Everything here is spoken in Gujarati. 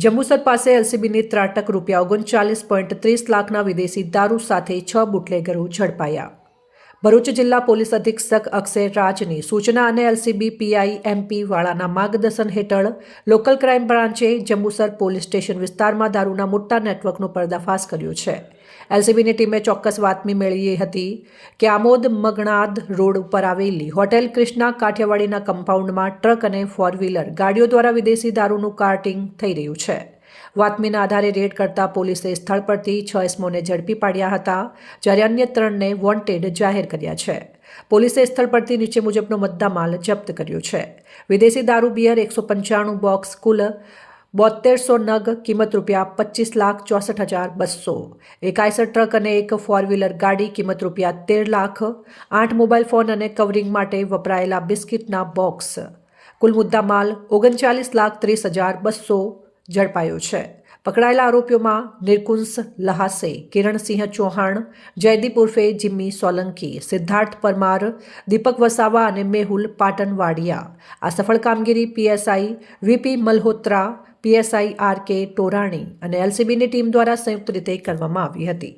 જંબુસર પાસે એલસીબીની ત્રાટક ₹39.30 લાખના વિદેશી દારૂ સાથે 6 બુટલેગરો ઝડપાયા। ભરૂચ જિલ્લા પોલીસ અધિક્ષક અક્ષય રાજની સૂચના અને એલસીબી પીઆઈ એમપી વાળાના માર્ગદર્શન હેઠળ લોકલ ક્રાઇમ બ્રાન્ચે જંબુસર પોલીસ સ્ટેશન વિસ્તારમાં દારૂના મોટા નેટવર્કનો પર્દાફાશ કર્યો છે। એલસીબીની ટીમે ચોક્કસ બાતમી મેળવી હતી કે આમોદ મગણાદ રોડ ઉપર આવેલી હોટેલ ક્રિષ્ના કાઠિયાવાડીના કમ્પાઉન્ડમાં ટ્રક અને 4વ્હીલર ગાડીઓ દ્વારા વિદેશી દારૂનું કાર્ટિંગ થઈ રહ્યું છે। બાતમીના આધારે રેડ કરતા પોલીસે સ્થળ પરથી 6 ઇસમોને ઝડપી પાડ્યા હતા, જ્યારે અન્ય 3ને વોન્ટેડ જાહેર કર્યા છે। પોલીસે સ્થળ પરથી નીચે મુજબનો મુદ્દામાલ જપ્ત કર્યો છે। વિદેશી દારૂ બિયર 195 બોક્સ, કુલ 7200 નગ, કિંમત ₹25,64,200, એક આઈસર ટ્રક અને એક 4વ્હીલર ગાડી, કિંમત ₹13 લાખ, 8 મોબાઈલ ફોન અને કવરિંગ માટે વપરાયેલા બિસ્કિટના બોક્સ, કુલ મુદ્દામાલ ₹39,30,200 ઝડપાયો છે। પકડાયેલા આરોપીઓમાં નિરકુંસ લહાસે, કિરણસિંહ ચૌહાણ, જયદીપ ઉર્ફે જીમ્મી સોલંકી, સિદ્ધાર્થ પરમાર, દીપક વસાવા અને મેહુલ પાટણવાડિયા। આ સફળ કામગીરી PSI V P Malhotra, PSI R K Torani અને એલસીબીની ટીમ દ્વારા સંયુક્ત રીતે કરવામાં આવી હતી।